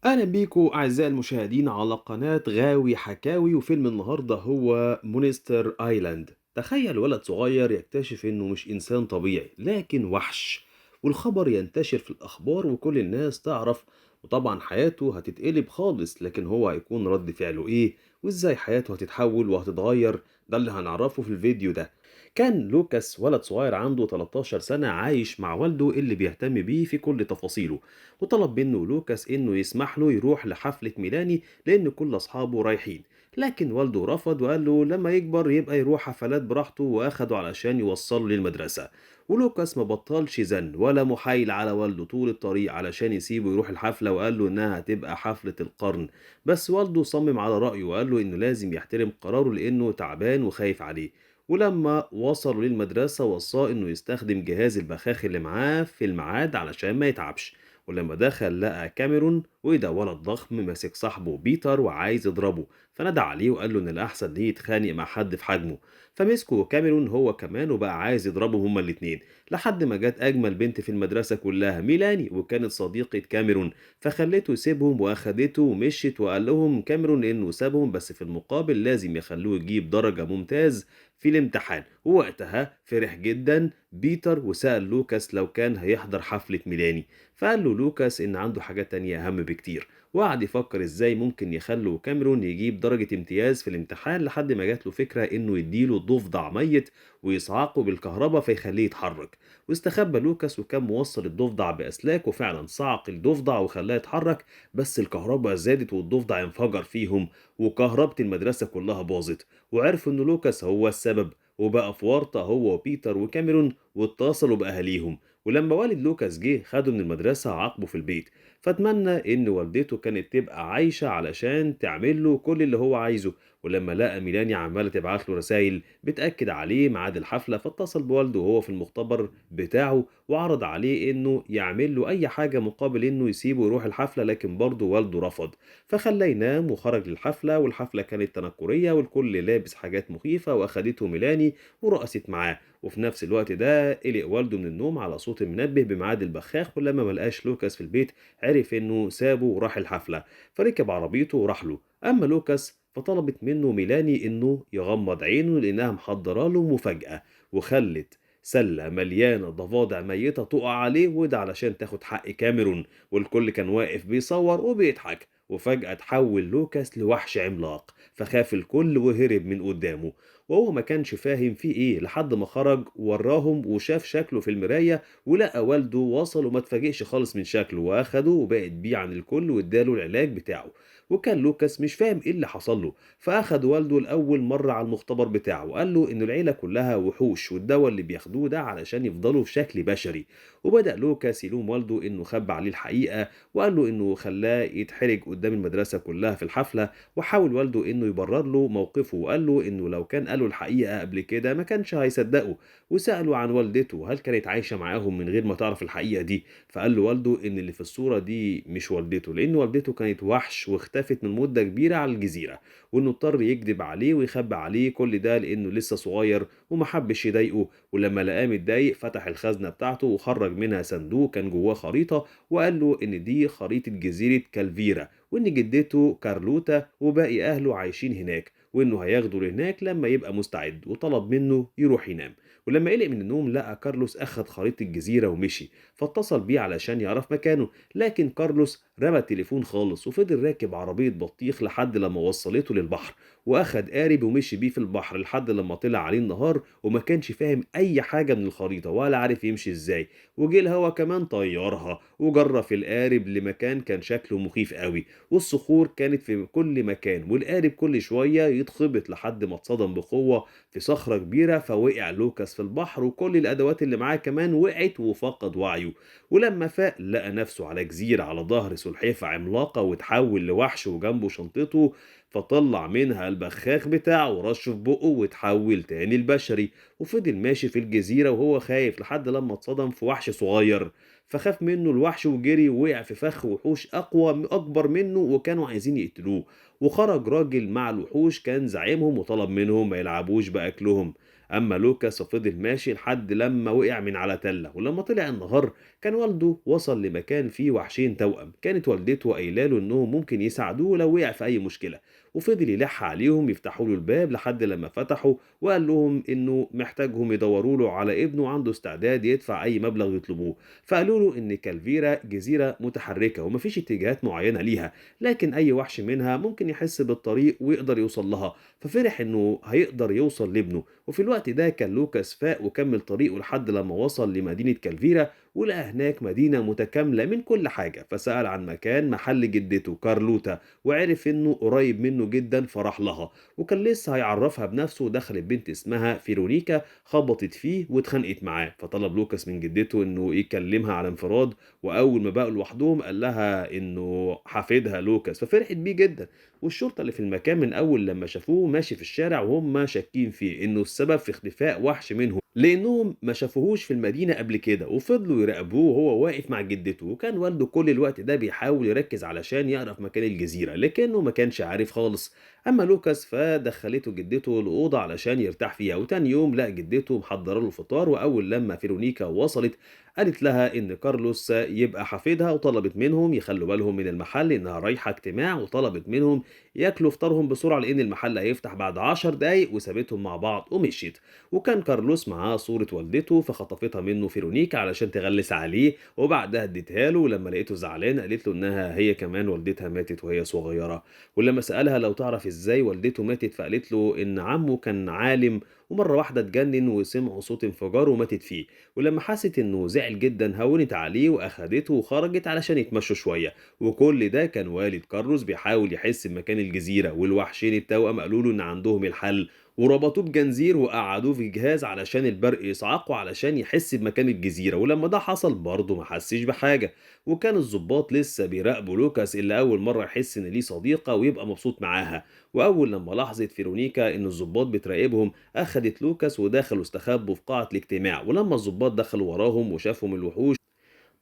أهلا بيكم أعزائي المشاهدين على قناة غاوي حكاوي، وفيلم النهاردة هو مونستر آيلاند. تخيل ولد صغير يكتشف إنه مش إنسان طبيعي لكن وحش، والخبر ينتشر في الأخبار وكل الناس تعرف، وطبعا حياته هتتقلب خالص. لكن هو هيكون رد فعله إيه وإزاي حياته هتتحول وهتتغير؟ ده اللي هنعرفه في الفيديو ده. كان لوكاس ولد صغير عنده 13 سنة عايش مع والده اللي بيهتم بيه في كل تفاصيله، وطلب منه لوكاس إنه يسمح له يروح لحفلة ميلاني لأن كل أصحابه رايحين. لكن والده رفض وقال له لما يكبر يبقى يروح حفلات براحته، وأخده علشان يوصله للمدرسة. ولوكاس ما بطلش زن ولا محايل على والده طول الطريق علشان يسيبه يروح الحفلة، وقال له إنها هتبقى حفلة القرن. بس والده صمم على رأيه وقال له إنه لازم يحترم قراره لأنه تعبان وخايف عليه. ولما وصلوا للمدرسة وصاه إنه يستخدم جهاز البخاخ اللي معاه في الميعاد علشان ما يتعبش. ولما دخل لقى كاميرون، وده ولد ضخم ماسك صاحبه بيتر وعايز يضربه، فنادى عليه وقال له ان الاحسن ليه يتخانق مع حد في حجمه. فمسكه كاميرون هو كمان وبقى عايز يضربهم هما الاتنين، لحد ما جت اجمل بنت في المدرسه كلها ميلاني، وكانت صديقه كاميرون، فخلته يسيبهم واخدته ومشيت. وقال لهم كاميرون انه سابهم بس في المقابل لازم يخلوه يجيب درجه ممتاز في الامتحان. ووقتها فرح جدا بيتر وسأل لوكاس لو كان هيحضر حفلة ميلاني، فقال له لوكاس إن عنده حاجات تانية أهم بكتير. وقعد يفكر إزاي ممكن يخلوا كاميرون يجيب درجة امتياز في الامتحان، لحد ما جات له فكرة إنه يديله ضفدع ميت ويصعقه بالكهرباء فيخليه يتحرك. واستخبى لوكاس وكان موصل الضفدع بأسلاك، وفعلا صعق الضفدع وخلاه يتحرك. بس الكهرباء زادت والضفدع انفجر فيهم، وكهربة المدرسة كلها باظت. وعرفوا إن لوكاس هو السبب، وبقى في ورطة هو وبيتر وكاميرون، واتصلوا بأهاليهم. ولما والد لوكاس جه خده من المدرسة عاقبه في البيت، فاتمنى إن والدته كانت تبقى عايشة علشان تعمل له كل اللي هو عايزه. ولما لقى ميلاني عمالة تبعت له رسايل بتأكد عليه ميعاد الحفلة، فاتصل بوالده وهو في المختبر بتاعه وعرض عليه إنه يعمل له أي حاجة مقابل إنه يسيبه يروح الحفلة، لكن برضه والده رفض. فخلاه ينام وخرج للحفلة، والحفلة كانت تنكرية والكل لابس حاجات مخيفة، وأخدته ميلاني ورقصت معاه. وفي نفس الوقت ده قلق والده من النوم على صوت المنبه بميعاد البخاخ، ولما ملقاش لوكاس في البيت عرف انه سابه وراح الحفلة، فركب عربيته وراح له. اما لوكاس فطلبت منه ميلاني انه يغمض عينه لانها محضره له مفاجأة، وخلت سلة مليانة ضفادع ميتة تقع عليه، وده علشان تاخد حق كاميرون. والكل كان واقف بيصور وبيضحك. وفجأة تحول لوكاس لوحش عملاق، فخاف الكل وهرب من قدامه. وهو ما كانش فاهم فيه ايه لحد ما خرج وراهم وشاف شكله في المراية، ولقى والده وصل وما اتفاجئش خالص من شكله، واخده وبعد بيه عن الكل واداله العلاج بتاعه. وكان لوكاس مش فاهم ايه اللي حصل له، فاخد والده لاول مرة على المختبر بتاعه وقال له ان العيلة كلها وحوش، والدواء اللي بياخدوه ده علشان يفضلوا في شكل بشري. وبدأ لوكاس يلوم والده انه خبى عليه الحقيقة، وقال له انه خلاه يتحرج قدام المدرسة كلها في الحفلة. وحاول والده انه يبرر له موقفه، وقال له انه لو كان قاله الحقيقة قبل كده ما كانش هيصدقه. وسأله عن والدته هل كانت عايشة معاهم من غير ما تعرف الحقيقة دي، فقال له والده ان اللي في الصورة دي مش والدته، لان والدته كانت وحش واختفت من مدة كبيرة على الجزيرة، وانه اضطر يكذب عليه ويخبي عليه كل ده لانه لسه صغير ومحبش يضايقه. ولما لقاه متضايق فتح الخزنة بتاعته وخرج منها صندوق كان جواه خريطة، وقال له ان دي خريطة جزيرة كالفيرا، وإن جدته كارلوتا وباقي أهله عايشين هناك، وإنه هياخده لهناك لما يبقى مستعد، وطلب منه يروح ينام. ولما قلق من النوم لقى كارلوس أخد خريطة الجزيرة ومشي، فاتصل بيه علشان يعرف مكانه. لكن كارلوس رمى التليفون خالص وفضل راكب عربية بطيخ لحد لما وصلته للبحر، وأخد قارب ومشي بيه في البحر لحد لما طلع عليه النهار، وما كانش فاهم أي حاجة من الخريطة ولا عارف يمشي إزاي. وجه الهوا كمان طيرها وجرى في القارب لمكان كان شكله مخيف قوي، والصخور كانت في كل مكان، والقارب كل شوية يتخبط لحد ما اتصدم بقوة في صخرة كبيرة، فوقع لوكاس في البحر وكل الأدوات اللي معاه كمان وقعت وفقد وعيه. ولما فاق لقى نفسه على جزيرة على ظهر سلحفاة عملاقة، وتحول لوحش وجنبه شنطته، فطلع منها البخاخ بتاعه ورشه في بقه وتحول تاني البشري. وفضل ماشي في الجزيرة وهو خايف لحد لما اتصدم في وحش صغير، فخاف منه الوحش وجري ووقع في فخ وحوش أكبر منه وكانوا عايزين يقتلوه. وخرج راجل مع الوحوش كان زعيمهم وطلب منهم ما يلعبوش بأكلهم. أما لوكاس ففضل ماشي لحد لما وقع من على تلة، ولما طلع النهار كان والده وصل لمكان فيه وحشين توأم، كانت والدته قايله له إنهم ممكن يساعدوه لو وقع في أي مشكلة، وفضل يلح عليهم يفتحوا له الباب لحد لما فتحوا، وقال لهم إنه محتاجهم يدوروا له على ابنه عنده استعداد يدفع أي مبلغ يطلبوه. فقالوا له إن كالفيرا جزيرة متحركة ومفيش اتجاهات معينة ليها، لكن أي وحش منها ممكن يحس بالطريق ويقدر يوصل لها. ففرح إنه هيقدر يوصل لابنه. وفي الوقت ده كان لوكاس فاق وكمل طريقه لحد لما وصل لمدينة كالفيرا، ولقى هناك مدينة متكاملة من كل حاجة، فسأل عن مكان محل جدته كارلوتا، وعرف إنه قريب منه جدا فراح لها. وكان لسه هيعرفها بنفسه ودخلت بنت اسمها فيرونيكا خبطت فيه واتخانقت معاه، فطلب لوكاس من جدته إنه يكلمها على انفراد. وأول ما بقوا لوحدهم قال لها إنه حفيدها لوكاس، ففرحت بيه جدا. والشرطة اللي في المكان من أول لما شافوه ماشي في الشارع وهم شاكين فيه إنه السبب في اختفاء وحش منهم، لأنهم ما شافوهوش في المدينة قبل كده، وفضلوا يراقبوه وهو واقف مع جدته. وكان والده كل الوقت ده بيحاول يركز علشان يعرف مكان الجزيرة، لكنه ما كانش عارف خالص. أما لوكاس فدخلته جدته الأوضة علشان يرتاح فيها، وتاني يوم لقى جدته محضرة له الفطار. وأول لما فيرونيكا وصلت قالت لها إن كارلوس يبقى حفيدها، وطلبت منهم يخلوا بالهم من المحل إنها رايحة اجتماع، وطلبت منهم ياكلوا فطارهم بسرعة لأن المحل هيفتح بعد 10 دقايق، وسابتهم مع بعض ومشيت. وكان كارلوس معاه صورة والدته، فخطفتها منه فيرونيكا علشان تغلس عليه، وبعدها اديتها له. ولما لقيته زعلان قالت له إنها هي كمان والدتها ماتت وهي صغيرة. ولما سألها لو تعرف إزاي والدته ماتت فقالت له إن عمه كان عالم ومرة واحدة اتجنن وسمعوا صوت انفجار وماتت فيه. ولما حست إنه زعل جدا هونت عليه وأخدته وخرجت علشان يتمشوا شوية. وكل ده كان والد كارلوس بيحاول يحس بمكان الجزيرة، والوحشين التوأم قالوا له إن عندهم الحل، وربطوه بجنزير وقعدوه في جهاز علشان البرق يصعقه علشان يحس بمكان الجزيرة. ولما ده حصل برضه ما حسش بحاجة. وكان الضباط لسه بيراقبوا لوكاس اللي أول مرة يحس إن ليه صديقة ويبقى مبسوط معاها. وأول لما لاحظت فيرونيكا إن الضباط بتراقبهم أخدت لوكاس ودخلوا استخبوا في قاعة الاجتماع. ولما الضباط دخلوا وراهم وشافهم الوحوش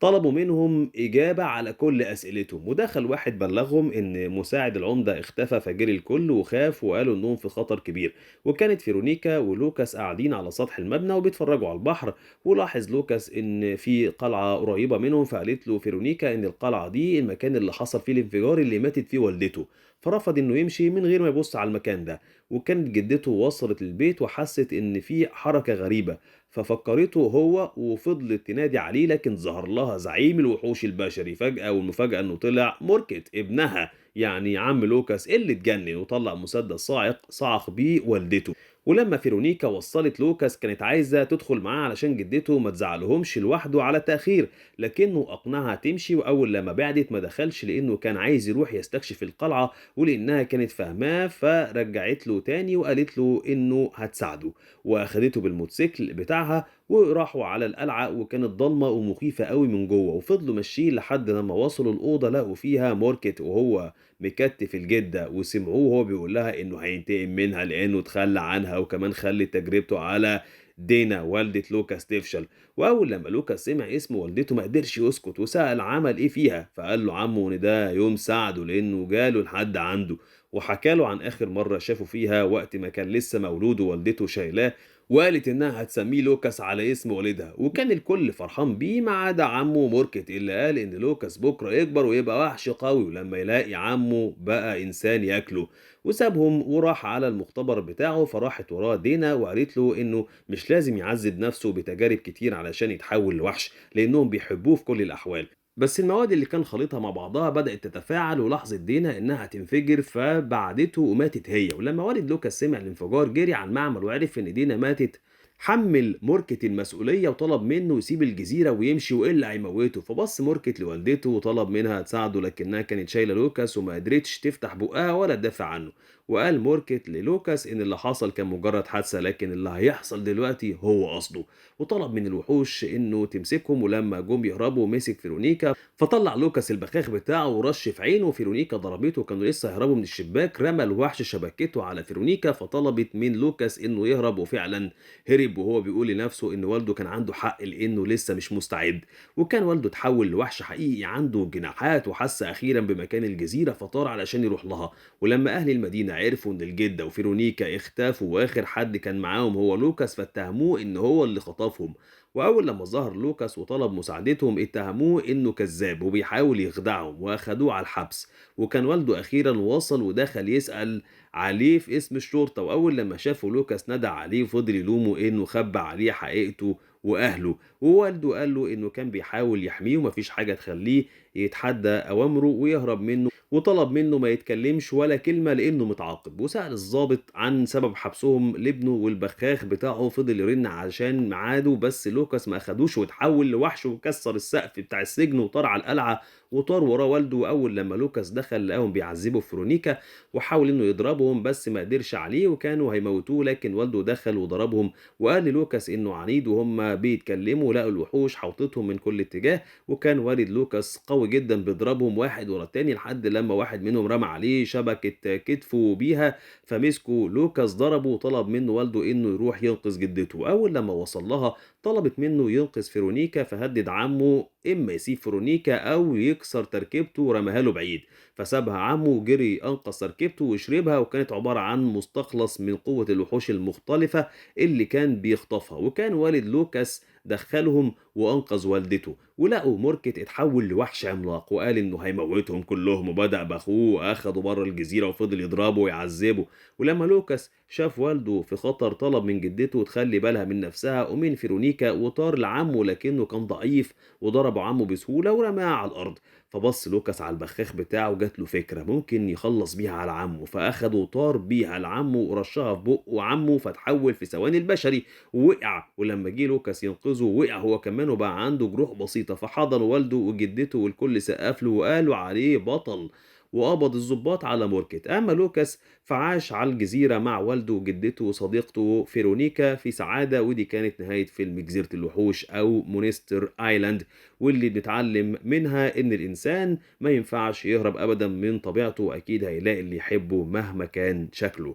طلبوا منهم إجابة على كل أسئلتهم. ودخل واحد بلغهم إن مساعد العمدة اختفى، فجري الكل وخاف وقالوا إنهم في خطر كبير. وكانت فيرونيكا ولوكاس قاعدين على سطح المبنى وبيتفرجوا على البحر. ولاحظ لوكاس إن في قلعة قريبة منهم، فقالت له فيرونيكا إن القلعة دي المكان اللي حصل فيه الانفجار اللي ماتت فيه والدته. فرفض إنه يمشي من غير ما يبص على المكان ده. وكانت جدته وصلت البيت وحست إن في حركة غريبة، ففكرته هو وفضلت تنادي عليه، لكن ظهر لها زعيم الوحوش البشري فجأة. والمفاجأة انه طلع موركت ابنها، يعني عم لوكاس اللي اتجنن وطلع مسدس صاعق صعق بيه والدته. ولما فيرونيكا وصلت لوكاس كانت عايزة تدخل معاه علشان جدته ما تزعلهمش لوحده على تأخير، لكنه أقنعها تمشي. وأول لما بعدت ما دخلش لأنه كان عايز يروح يستكشف القلعة، ولأنها كانت فاهماه فرجعت له تاني وقالت له إنه هتساعده. واخدته بالموتوسيكل بتاعها وراحوا على القلعة، وكانت ضلمة ومخيفة قوي من جوه. وفضلوا ماشيين لحد لما وصلوا الأوضة لقوا فيها موركت وهو مكتف الجدة، وسمعوه وهو بيقول لها إنه هينتقم منها لأنه تخلى عنها وكمان خلت تجربته على دينا والدة لوكاس تفشل. وأول لما لوكاس سمع اسم والدته ما قدرش يسكت وسأل عمل إيه فيها، فقال له عمه إن ده يوم ساعده لأنه جاله لحد عنده. وحكى له عن آخر مرة شافه فيها وقت ما كان لسه مولود ووالدته شايلاه، وقالت إنها هتسميه لوكاس على اسم والدها. وكان الكل فرحان بيه ما عدا عمه موركت اللي قال إن لوكاس بكرة يكبر ويبقى وحش قوي ولما يلاقي عمه بقى إنسان ياكله. وسابهم وراح على المختبر بتاعه. فراحت وراه دينا وقالت له إنه مش لازم يعذب نفسه بتجارب كتير علشان يتحول لوحش، لأنهم بيحبوه في كل الأحوال. بس المواد اللي كان خليطها مع بعضها بدأت تتفاعل، ولاحظت دينا إنها هتنفجر فبعدته وماتت هي. ولما والد لوكاس سمع الانفجار جري على المعمل وعرف إن دينا ماتت، حمل موركت المسؤولية وطلب منه يسيب الجزيرة ويمشي وإلا هيموته. فبص موركت لوالدته وطلب منها تساعده، لكنها كانت شايلة لوكاس وما قدرتش تفتح بقها ولا تدافع عنه. وقال موركت للوكاس إن اللي حصل كان مجرد حادثة، لكن اللي هيحصل دلوقتي هو قصده. وطلب من الوحوش إنه تمسكهم. ولما جم يهربوا مسك فيرونيكا، فطلع لوكاس البخاخ بتاعه ورش في عينه. فيرونيكا ضربته وكانوا لسه يهربوا من الشباك، رمى الوحش شبكته على فيرونيكا، فطلبت من لوكاس إنه يهرب وفعلا هرب، وهو بيقول لنفسه إن والده كان عنده حق لأنه لسه مش مستعد. وكان والده اتحول لوحش حقيقي عنده جناحات وحس أخيرا بمكان الجزيرة فطار علشان يروح لها. ولما أهل المدينة عرفوا إن الجدة وفيرونيكا اختفوا وآخر حد كان معاهم هو لوكاس، فاتهموه إن هو اللي خطفهم. وأول لما ظهر لوكاس وطلب مساعدتهم اتهموه إنه كذاب وبيحاول يخدعهم وأخدوه على الحبس. وكان والده أخيرا وصل ودخل يسأل عليه في اسم الشرطة، وأول لما شافه لوكاس ندى عليه وفضل يلومه إنه خبى عليه حقيقته وأهله. ووالده قال له إنه كان بيحاول يحميه ومفيش حاجة تخليه يتحدى أوامره ويهرب منه، وطلب منه ما يتكلمش ولا كلمة لأنه متعاقب. وسأل الضابط عن سبب حبسهم لابنه، والبخاخ بتاعه فضل يرن عشان ميعاده، بس لوكاس ما أخدوش واتحول لوحش وكسر السقف بتاع السجن وطار على القلعة وطار وراه والده. وأول لما لوكاس دخل لقاهم بيعذبوا فرونيكا وحاول إنه يضربهم بس ما قدرش عليه وكانوا هيموتوه، لكن والده دخل وضربهم. وقال للوكاس إنه عنيد، وهم بيتكلموا لقوا الوحوش حوطتهم من كل اتجاه، وكان والد لوكاس قوي جدا بيضربهم واحد ورا التاني لحد لما واحد منهم رمى عليه شبكة كتفه بيها، فمسكوا لوكاس ضربه وطلب منه والده إنه يروح ينقذ جدته. أول لما وصل لها طلبت منه ينقذ فيرونيكا، فهدد عمه إما يسيب فيرونيكا أو يكسر تركيبته ورماها له بعيد. فسابها عمه وجري أنقذ تركيبته وشربها، وكانت عبارة عن مستخلص من قوة الوحوش المختلفة اللي كان بيخطفها. وكان والد لوكاس دخلهم وأنقذ والدته، ولقوا موركت اتحول لوحش عملاق وقال إنه هيموتهم كلهم، وبدأ بأخوه وأخده بره الجزيرة وفضل يضربه ويعذبه. ولما لوكاس شاف والده في خطر طلب من جدته تخلي بالها من نفسها ومن فيرونيكا وطار لعمه، لكنه كان ضعيف وضربه عمه بسهولة ورماه على الأرض. فبص لوكاس على البخاخ بتاعه وجات له فكرة ممكن يخلص بيها على عمه، فأخده وطار بيها لعمه ورشها في بقه عمه فتحول في ثواني البشري ووقع. ولما جه لوكاس ينقذه وقع هو كمان وبقى عنده جروح بسيطة، فحضن والده وجدته والكل سقف له وقالوا عليه بطل. وقبض الضباط على موركت. أما لوكاس فعاش على الجزيرة مع والده وجدته وصديقته فيرونيكا في سعادة. ودي كانت نهاية فيلم جزيرة الوحوش أو مونستر آيلاند، واللي بنتعلم منها إن الإنسان ما ينفعش يهرب أبدا من طبيعته، أكيد هيلاقي اللي يحبه مهما كان شكله.